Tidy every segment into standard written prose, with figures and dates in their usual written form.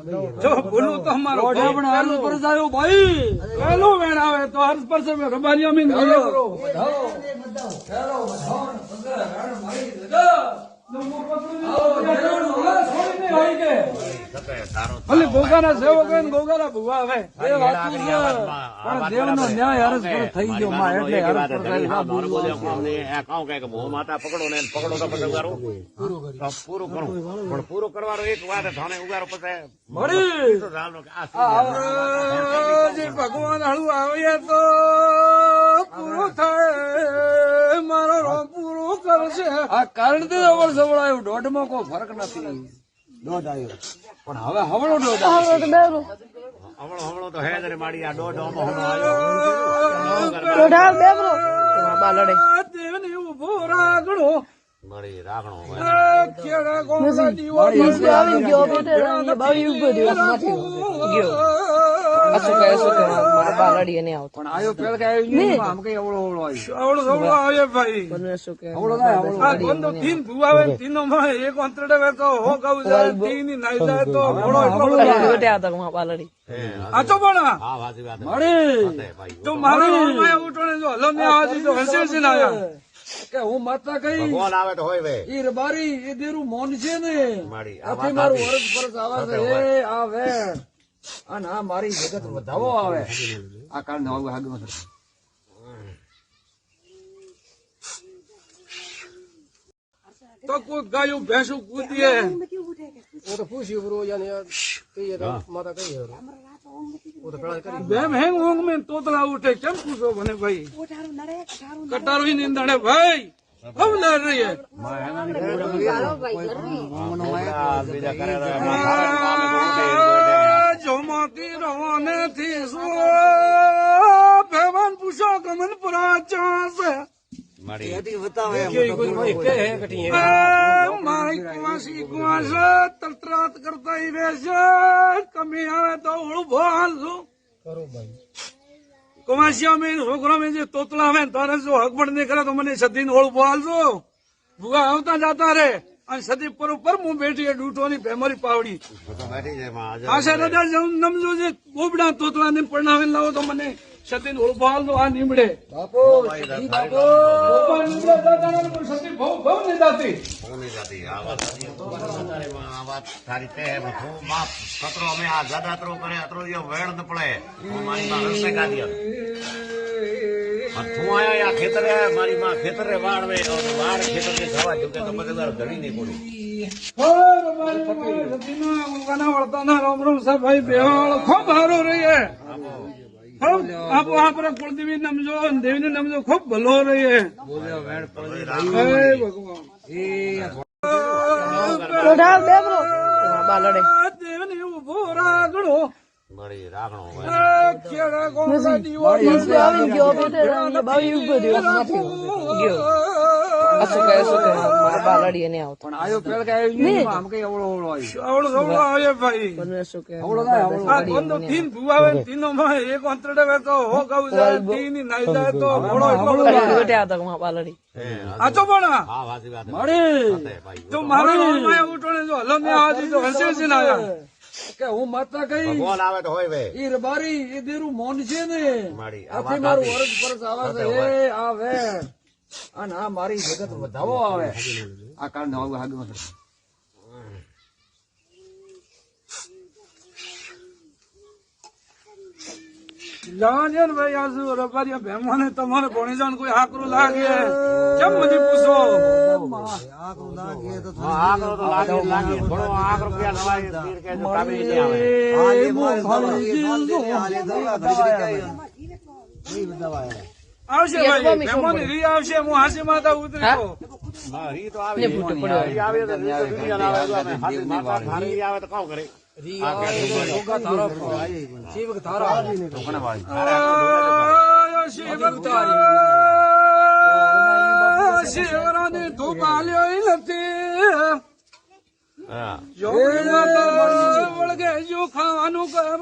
જો બોલું તો અમારો ભાઈ પહેલો વેણ આવે તો હર્ષ પર છે રબારીઓ મીન ભલે ગોગાના સેવક હોય ને ગોગાના ભુવા આવે એ વાત પણ દેવનો ન્યાય હરસ પર થઈ ગયો માં એટલે હરસ પર માતા પકડો ને પકડો તો પછી ઉગારો પૂરું કરું પણ પૂરું કરવાનો એક વાત થાને ઉગારો પછી ભગવાન હળું આવીએ તો પૂરું થાય મારો રોમ પૂરું કરશે આ કારણ થી અવળ સવળાયું દોઢમાં કોઈ ફરક નથી દોઢ આવ્યો પણ હવે હવળો દોઢ હમણો તો હે જરે માડી આ દોઢ દેવની ઉભો રાખડો મળી રાખણો ખેડા ગોમડા દીવો હું માતા કઈ આવે તો હોય ભાઈ ઈ રબારી એ દેરું મોન છે ને આથી મારું વરસ પરસ આવે છે એ આવે અને આ મારી જગત વધાવો આવે આ કારણ આગળ તો કોઈ ગાયું ભેંસું કૂદીએ वो तो पूछी रोज माता कही है वो तो पढ़ाई करी બેમ હેંગ ઊંઘ में તોતલા ઉઠે કેમ પૂછો મને ભાઈ કટારો ही निंदड़े भाई अब लड़ रही है જોમાતી રવાને થી સો ભગવાન પૂછો કમન પરા ચાસે મારી કુવાસી કુવાસ તરતરાત કરતા રહેશે કમી આવે તો ઓળું ભાલ છું करो भाई કુવાસીઓ મેં છોકરો મેં જે તોતલા આવે તારે જો હકબડ નહીં કરે તો મને સદી ને ઓળું ભાલ છો ભૂગા આવતા જતા રે અને સદી પર ઉપર હું બેઠી ડૂટોની ભેમરી પાવડી આશા રજા જવું નમજો જે બોબડા તોતલા ને પરણાવે લાવો તો મને સતી ઓળું ભાલ તો આ નીમડે बापो સતી બહુ બહુ નહીં જાતી કતરો અમે આ જાદાતરો કરે અતરો વેણ ન પડે મારી માં રસ્તે કાઢી તું આયા ખેતરે મારી માં ખેતરે વાળવે વાર ખેતર ને થવા જો કે તો બધે ઘડી નહીં પડું વળતા ના રામ રામ સાહેબ ભાઈ બેવાળ ખૂબ સારો રહીએ આપો આપડે કુળદેવી નમજો દેવી ને નમજો ખૂબ ભલો રહીએ દેવની ઉભો રાખડો મળી રાખણો ખેડા ગોમડા દીવો હું માતા કઈ આવે તો હોય ભાઈ ઈ રબારી એ દેરું મોન છે ને આથી મારું વરસ પરસ આવે છે એ આવે અને આ મારી જગત વધાવો આવે આ કારણ આગળ જાણ્યો ને ભાઈ આજુ રબારિયા ભેમાને તમારે ભણી જાણ કોઈ આકરું લાગે કેમ મને પૂછો आकरो लागे तो આગળ તો લાગે ઘણો આગ રૂપિયા નવાય તીર કે જો કામે નહીં આવે આવશે ભાઈ ભેમાની રી આવશે હું હાસી માતા ઉતરી રી તો આવે રી આવે તો દુનિયા ના આવે તો હાથી માતા ધારી આવે તો કામ કરે शिव तारा શિવરાની ધૂપ આલ્યો નથી વળગે જો ખાવાનું કર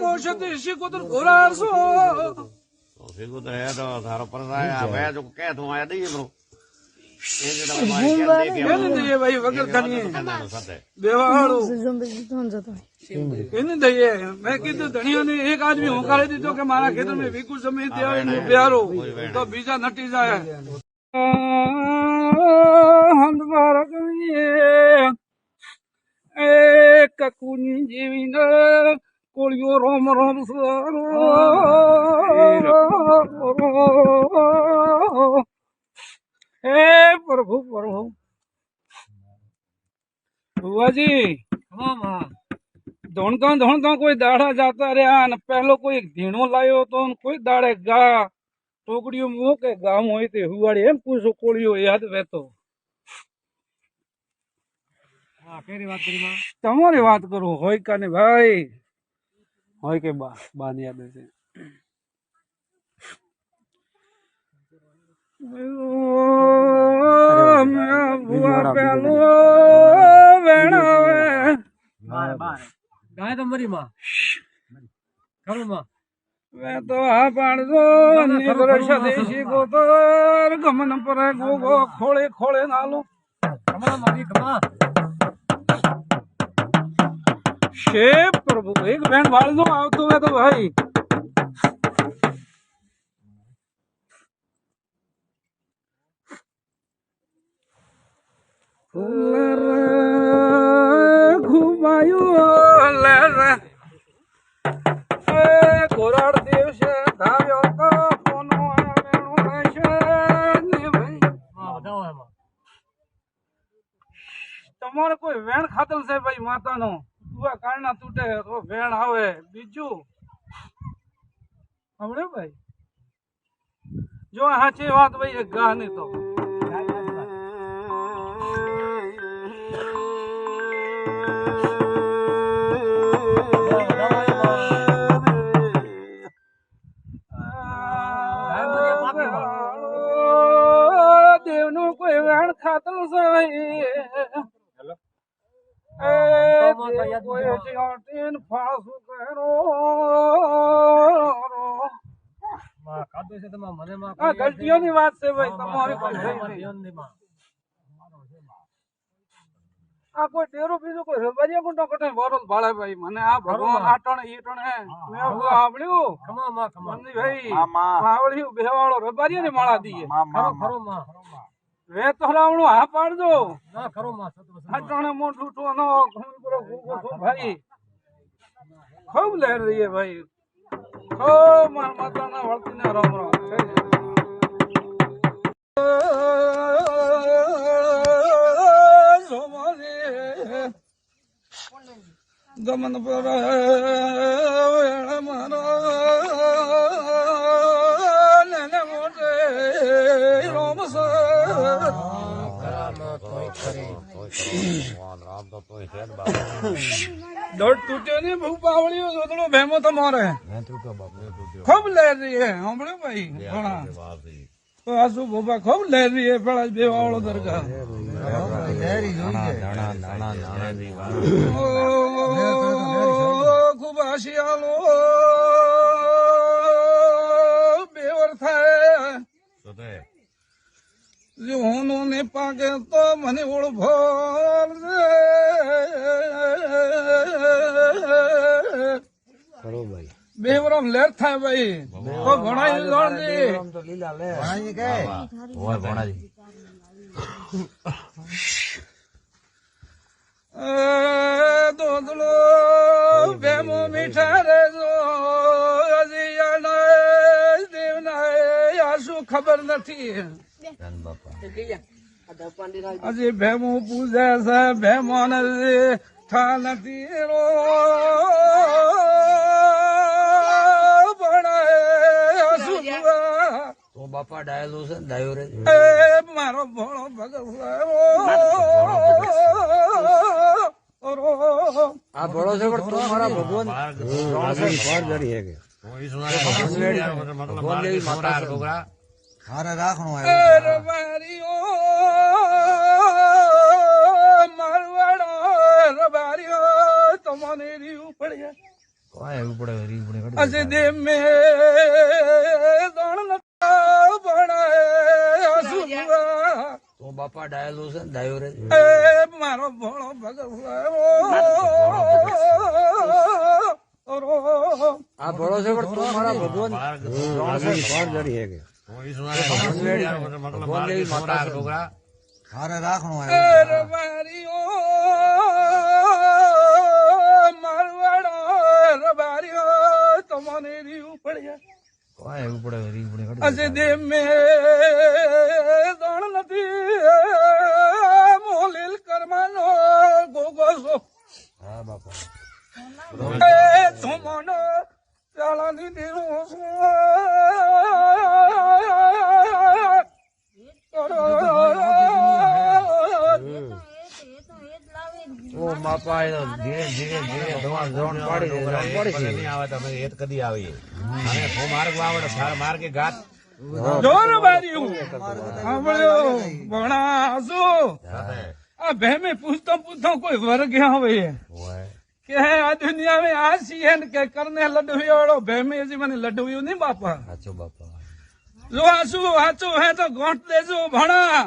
મોશતી શીખું ઘોરાડશો શીખું તો હે તો ધારો પર કે તું આયા દઈએ બ્રો એને દઈએ ભાઈ વગર ખાનીએ બેવાળું એને દઈએ. મેં કીધું ધણિયાને એક આદમી હોંકારી દીધો કે મારા ખેતરમાં વિકુલ સમય ત્યાં બિહારું તો બીજા નટી જાય. હંદવાર એક કુની જીવીને કોળિયો રોમ રોમ હે પ્રભુ પ્રભુ ભુવાજી ધોણતા કોઈ દાડા જાતા રહ્યા અને પહેલો કોઈ ધીણો લાવ્યો હતો અને કોઈ દાડે ગા ટોકડીઓ મૂકે ગામ હોય તે હુવાડી એમ પૂછો કોળીઓ યાદ રહેતો. તમારી વાત કરું હોય કા ને ભાઈ હોય કે બા ની યાદ છે. ભુવા પેલો વેણાવે ગાય તમારી માં ખરું માં મેં તો આ પાડજો નિગ્રશ દેશી ગોતર ગમન પર ગોગો ખોળે ખોળે નાલો ખમા મારી ખમા શે પ્રભુ એક બેન વાળજો આવતો હોય તો ભાઈ ઘુમાયું ઘોરાડ દિવસે ધાવ્યો તો કોનો વેણું હશે ને ભાઈ. તમારે કોઈ વેણ ખાતલ છે ભાઈ માતાનો તુવા કારણા તૂટે તો વેણ આવે બીજું હમણે ભાઈ જો સાચી વાત ભાઈ એક ગા ની તો દેવનું કોઈ વેણ ખાતલ છે ભાઈ ગલતીઓની વાત છે ભાઈ તમારી આ કોઈ ડેરો બીજો કોઈ રબારિયા ગુંડો કટે વરોલ ભાળે ભાઈ મને આ ભગવાન આટણ ઈટણ હે મેં સાંભળ્યું ભાઈ સાંભળ્યું બેવાળો રબારિયા ને માળા દીએ વે તો રાવણું હા પાડજો આટણે મોટું ટોનો ભાઈ ખૂબ લહેર રહીએ ભાઈ ખૂબ માતાના વળતીને રામ રામ ગમન પર મારા મોટે રોમ દોડ તૂટ્યો ને બહુ પાવળ્યો સોતડો ભેમો તમારે ખૂબ લહેર રહી હે સાંભળ્યો ભાઈ ઘણા તો આસુ બોબા ખૂબ લહેર રહી હે પેલા બે વાવળો દરગાહ ખૂબ આશિયાલો બેવર થાય હોનો ને પાકે તો મને ઓળભો બેવરમ લેર થાય ભાઈ તો ભણાઈ લોણજી દોદલો ભેમો મીઠા રે જો દેવના આ શું ખબર નથી હજી ભેમો પૂજે છે ભેમો ઠા નથી બાપા ડાયેલું છે ડાયો રે મારો ભોળો ભગવાન આ ભોળો છે પણ તું મારા ભગવાન હારે રાખણું મારવાડો રબારીઓ તમને રીવું પડે અજે દે મે દોણ બાપા ડાયેલું છે ને ડાયો રે એ મારો ભોળો ભગવાન આ ભળો છે પણ તું મારા ભગવાન ભગવાન જેવી માતા છે. હારે રાખણું અરે મારીઓ મારવાડો રબારીઓ તમને રીવું પડ્યા કોઈ એવું પડે રીંગ પડે અજે દે મે દણ નથી મોલીલ કરમાનો ગોગો છો હા બાપા એ ધુમનો ચાલાની દેવું ઓ બાપા એ તો ધીરે ધીરે ધીરે ધોણ ધોણ પાડી દે ધોણ પાડી દે. નહીં આવે તમે એ કદી આવીએ અને હું માર્ગ વાવડે સારા માર્ગે ઘાટ જોર બાર્યું સાંભળ્યો ભણાસો આ ભેમે પૂછતો પૂછતો કોઈ વર્ગ આવે કે આ દુનિયા में આ સીએન કે કરને લડવ્યો ભેમે હજી મને લડવ્યું નહીં બાપા સાચો બાપા જો આસુ હાચું હે તો ગોઠ દેજો ભણા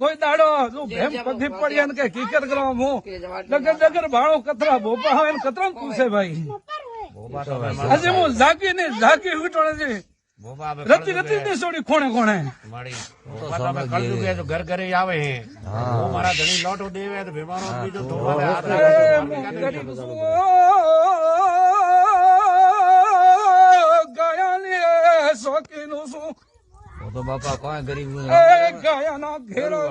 કોઈ દાડો જો ભેમ પગી પડી ને કે કીકર કરવા હું ડગર ડગર ભાળો કતરા બોપા હોય ને કતરા પૂછે ભાઈ હજી હું ઝાકી ને ઝાકી ઉઠોણે છે રતી રતી ને છોડી કોણે કોણે ઘર ઘરે આવે હે હું મારા ધણી લોટો દેવે તો ભીમાનો બીજો ધોવાને હાથ એ લાગે હું ગરીબ છું ગાયાની શોખીનું છું તો તો બાપા કોઈ ગરીબ એ ગાયાના ઘેરો